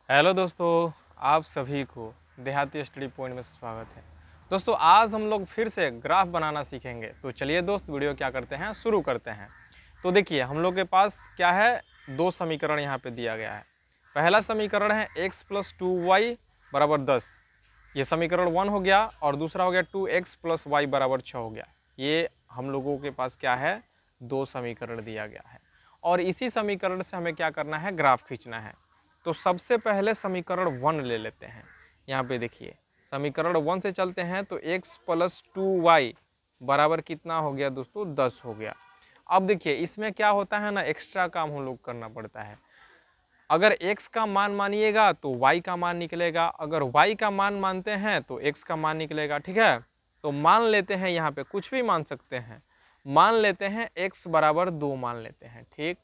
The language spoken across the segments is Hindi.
हेलो दोस्तों, आप सभी को देहाती स्टडी पॉइंट में स्वागत है। दोस्तों आज हम लोग फिर से ग्राफ बनाना सीखेंगे। तो चलिए दोस्त वीडियो क्या करते हैं, शुरू करते हैं। तो देखिए हम लोग के पास क्या है, दो समीकरण यहाँ पे दिया गया है। पहला समीकरण है x + 2y = 10, ये समीकरण 1 हो गया। और दूसरा हो गया 2x + y = 6 हो गया। ये हम लोगों के पास क्या है, दो समीकरण दिया गया है। और इसी समीकरण से हमें क्या करना है, ग्राफ खींचना है। तो सबसे पहले समीकरण 1 ले लेते हैं। यहाँ पे देखिए समीकरण 1 से चलते हैं तो x + 2y बराबर कितना हो गया दोस्तों, 10 हो गया। अब देखिए इसमें क्या होता है ना, एक्स्ट्रा काम हम लोग करना पड़ता है। अगर x का मान मानिएगा तो y का मान निकलेगा, अगर y का मान मानते हैं तो x का मान निकलेगा। ठीक है, तो मान लेते हैं, यहाँ पे कुछ भी मान सकते हैं। मान लेते हैं x = 2 मान लेते हैं। ठीक,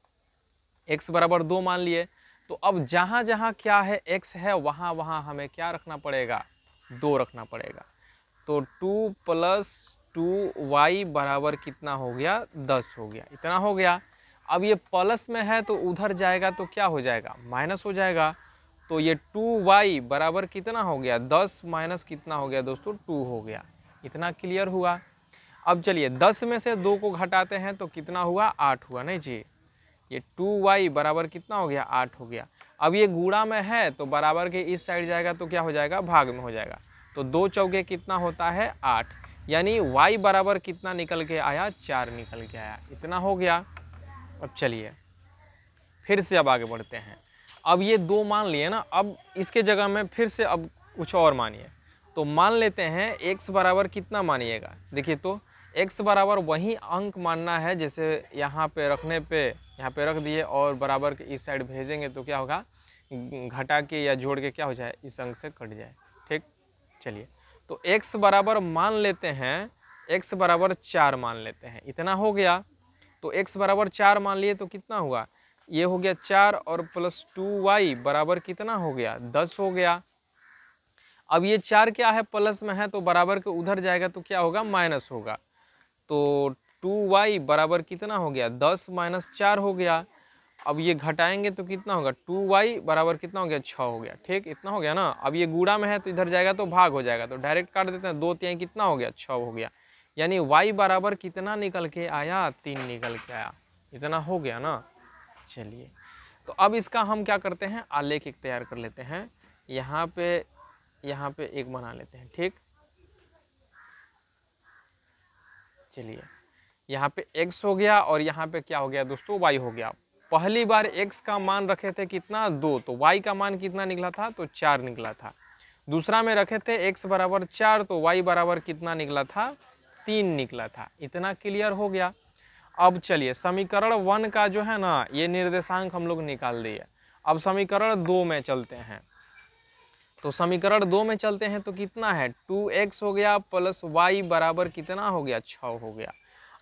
x = 2 मान लिए। तो अब जहाँ जहाँ क्या है x है, वहाँ वहाँ हमें क्या रखना पड़ेगा, 2 रखना पड़ेगा। तो 2 + 2y बराबर कितना हो गया, 10 हो गया। इतना हो गया। अब ये प्लस में है तो उधर जाएगा तो क्या हो जाएगा, माइनस हो जाएगा। तो ये 2y बराबर कितना हो गया, 10 माइनस कितना हो गया दोस्तों, 2 हो गया। इतना क्लियर हुआ। अब चलिए 10 में से 2 को घटाते हैं तो कितना हुआ, 8 हुआ। नहीं जी, ये 2y बराबर कितना हो गया, 8 हो गया। अब ये गुणा में है तो बराबर के इस साइड जाएगा तो क्या हो जाएगा, भाग में हो जाएगा। तो 2 चौके कितना होता है, 8। यानी y बराबर कितना निकल के आया, 4 निकल के आया। इतना हो गया। अब चलिए फिर से अब आगे बढ़ते हैं। अब ये 2 मान लिए ना, अब इसके जगह में फिर से अब कुछ और मानिए। तो मान लेते हैं x बराबर कितना मानिएगा, देखिए तो x बराबर वही अंक मानना है जैसे यहाँ पे रखने पे, यहाँ पे रख दिए और बराबर के इस साइड भेजेंगे तो क्या होगा, घटा के या जोड़ के क्या हो जाए, इस अंक से कट जाए। ठीक, चलिए तो x बराबर मान लेते हैं, x = 4 मान लेते हैं। इतना हो गया। तो x = 4 मान लिए तो कितना हुआ, ये हो गया 4 और प्लस 2y बराबर कितना हो गया, 10 हो गया। अब ये 4 क्या है, प्लस में है तो बराबर के उधर जाएगा तो क्या होगा, माइनस होगा। तो 2y बराबर कितना हो गया, 10 - 4 हो गया। अब ये घटाएंगे तो कितना होगा, 2y बराबर कितना हो गया, 6 हो गया। ठीक, इतना हो गया ना। अब ये गुणा में है तो इधर जाएगा तो भाग हो जाएगा, तो डायरेक्ट काट देते हैं। 2 3 कितना हो गया, 6 हो गया। यानी y बराबर कितना निकल के आया, 3 निकल के आया। इतना हो गया ना। चलिए तो अब इसका हम क्या करते हैं, आलेख एक तैयार कर लेते हैं। यहाँ पे एक बना लेते हैं। ठीक, चलिए यहाँ पे x हो गया और यहाँ पे क्या हो गया दोस्तों, y हो गया। पहली बार x का मान रखे थे कितना, 2, तो y का मान कितना निकला था, तो 4 निकला था। दूसरा में रखे थे x = 4 तो y बराबर कितना निकला था, 3 निकला था। इतना क्लियर हो गया। अब चलिए समीकरण 1 का जो है ना, ये निर्देशांक हम लोग निकाल दिए। अब समीकरण 2 में चलते हैं। तो समीकरण 2 में चलते हैं तो कितना है, 2x हो गया प्लस y बराबर कितना हो गया, 6 हो गया।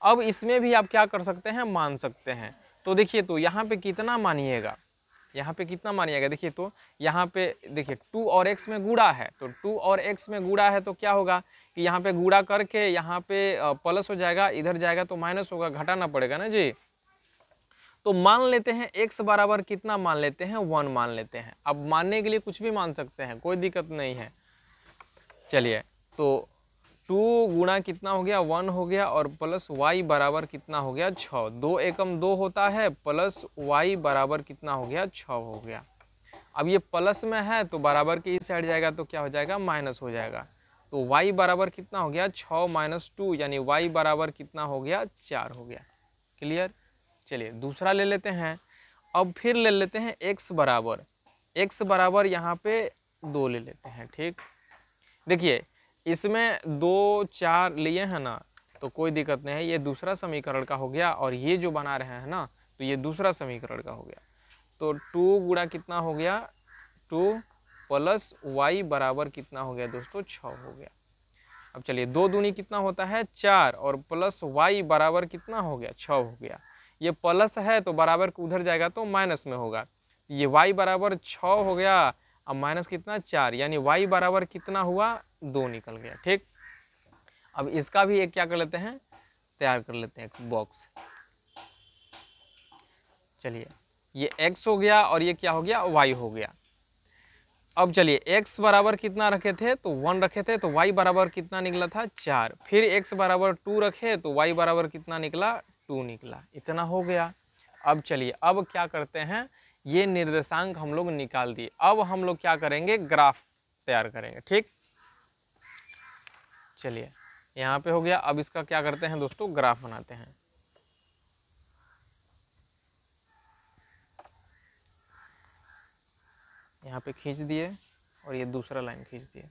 अब इसमें भी आप क्या कर सकते हैं, मान सकते हैं। तो देखिए तो यहाँ पे कितना मानिएगा, यहाँ पे कितना मानिएगा, देखिए तो यहाँ पे देखिए 2 और x में गुणा है, तो 2 और x में गुणा है तो क्या होगा कि यहाँ पे गुणा करके यहाँ पे प्लस हो जाएगा, इधर जाएगा तो माइनस होगा, घटाना पड़ेगा ना जी। तो मान लेते हैं x बराबर कितना मान लेते हैं, 1 मान लेते हैं। अब मानने के लिए कुछ भी मान सकते हैं, कोई दिक्कत नहीं है। चलिए तो 2 गुणा कितना हो गया, 1 हो गया और प्लस y बराबर कितना हो गया, 6। 2 एकम 2 होता है, प्लस y बराबर कितना हो गया, 6 हो गया। अब ये प्लस में है तो बराबर के इस साइड जाएगा तो क्या हो जाएगा, माइनस हो जाएगा। तो y बराबर कितना हो गया, 6 - 2 यानी y बराबर कितना हो गया, 4 हो गया। क्लियर। चलिए दूसरा ले लेते हैं। अब फिर ले लेते हैं x बराबर यहाँ पे 2 ले लेते हैं। ठीक, देखिए इसमें 2 4 लिए हैं ना, तो कोई दिक्कत नहीं है, ये दूसरा समीकरण का हो गया। और ये जो बना रहे हैं ना, तो ये दूसरा समीकरण का हो गया। तो 2 गुणा कितना हो गया, 2 प्लस y बराबर कितना हो गया दोस्तों, 6 हो गया। अब चलिए 2 दूनी कितना होता है, 4 और प्लस y बराबर कितना हो गया, 6 हो गया। ये प्लस है तो बराबर उधर जाएगा तो माइनस में होगा। ये y बराबर 6 हो गया, अब माइनस कितना, 4, यानी y बराबर कितना हुआ, 2 निकल गया। ठीक, अब इसका भी एक क्या कर लेते हैं, तैयार कर लेते हैं एक बॉक्स। चलिए ये x हो गया और ये क्या हो गया, y हो गया। अब चलिए x बराबर कितना रखे थे, तो 1 रखे थे, तो y बराबर कितना निकला था 4। फिर x बराबर 2 रखे तो y बराबर कितना निकला 2 निकला। इतना हो गया। अब चलिए अब क्या करते हैं, ये निर्देशांक हम लोग निकाल दिए। अब हम लोग क्या करेंगे, ग्राफ तैयार करेंगे। ठीक, चलिए यहाँ पे हो गया। अब इसका क्या करते हैं दोस्तों, ग्राफ बनाते हैं। यहाँ पे खींच दिए और ये दूसरा लाइन खींच दिए।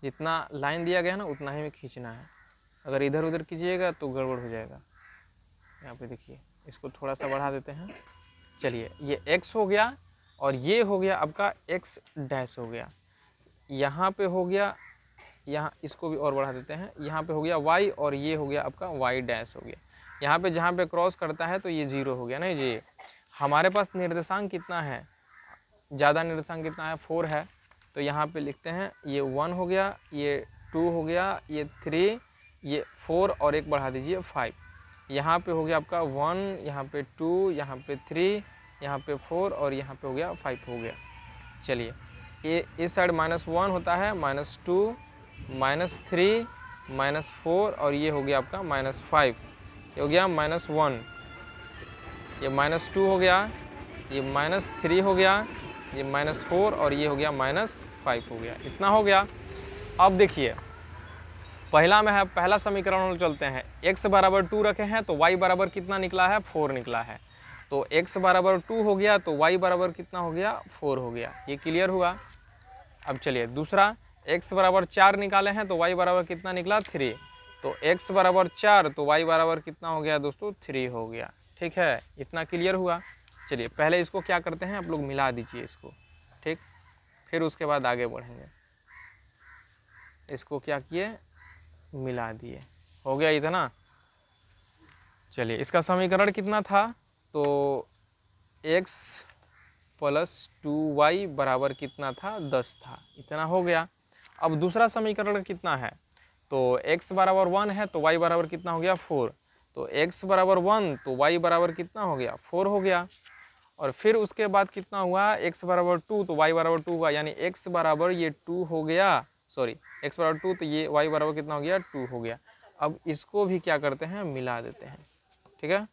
जितना लाइन दिया गया ना उतना ही में खींचना है। अगर इधर उधर कीजिएगा तो गड़बड़ हो जाएगा। यहाँ पे देखिए, इसको थोड़ा सा बढ़ा देते हैं। चलिए ये x हो गया और ये हो गया आपका x डैश हो गया। यहाँ पे हो गया, यहाँ इसको भी और बढ़ा देते हैं। यहाँ पे हो गया y और ये हो गया आपका y डैश हो गया। यहाँ पे जहाँ पे क्रॉस करता है तो ये 0 हो गया ना जी। हमारे पास निर्देशांक कितना है, ज़्यादा निर्देशांक कितना है 4 है, तो यहाँ पे लिखते हैं ये 1 हो गया, ये 2 हो गया, ये 3, ये 4 और एक बढ़ा दीजिए 5। यहाँ पे हो गया आपका 1, यहाँ पे 2, यहाँ पे 3, यहाँ पे 4 और यहाँ पे हो गया 5 हो गया। चलिए ये इस साइड -1 होता है, -2, -3, -4 और ये हो गया आपका -5। ये हो गया -1, ये -2 हो गया, ये -3 हो गया, ये -4 और ये हो गया -5 हो गया। इतना हो गया। अब देखिए पहला में है, पहला समीकरण हम चलते हैं। x बराबर 2 रखे हैं तो y बराबर कितना निकला है 4 निकला है। तो x बराबर 2 हो गया तो y बराबर कितना हो गया 4 हो गया। ये क्लियर हुआ। अब चलिए दूसरा, x बराबर 4 निकाले हैं तो y बराबर कितना निकला 3। तो x बराबर 4 तो y बराबर कितना हो गया दोस्तों 3 हो गया। ठीक है, इतना क्लियर हुआ। चलिए पहले इसको क्या करते हैं, आप लोग मिला दीजिए इसको। ठीक, फिर उसके बाद आगे बढ़ेंगे। इसको क्या किए, मिला दिए, हो गया इतना। चलिए इसका समीकरण कितना था, तो x + 2y बराबर कितना था 10 था। इतना हो गया। अब दूसरा समीकरण कितना है, तो x बराबर 1 है तो y बराबर कितना हो गया 4। तो x बराबर 1 तो y बराबर कितना हो गया 4 हो गया। और फिर उसके बाद कितना हुआ, x बराबर 2 तो y बराबर 2 हुआ, यानी x बराबर ये 2 हो गया, सॉरी x बराबर 2 तो ये y बराबर कितना हो गया 2 हो गया। अब इसको भी क्या करते हैं, मिला देते हैं। ठीक है,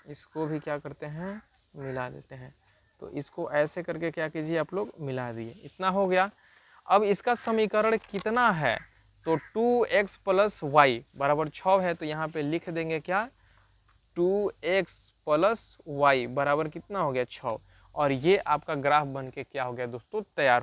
इसको भी क्या करते हैं, मिला देते हैं। तो इसको ऐसे करके क्या कीजिए आप लोग, मिला दिए। इतना हो गया। अब इसका समीकरण कितना है, तो 2x + y बराबर 6 है, तो यहाँ पे लिख देंगे क्या, 2x + y बराबर कितना हो गया 6। और ये आपका ग्राफ बन के क्या हो गया दोस्तों, तैयार।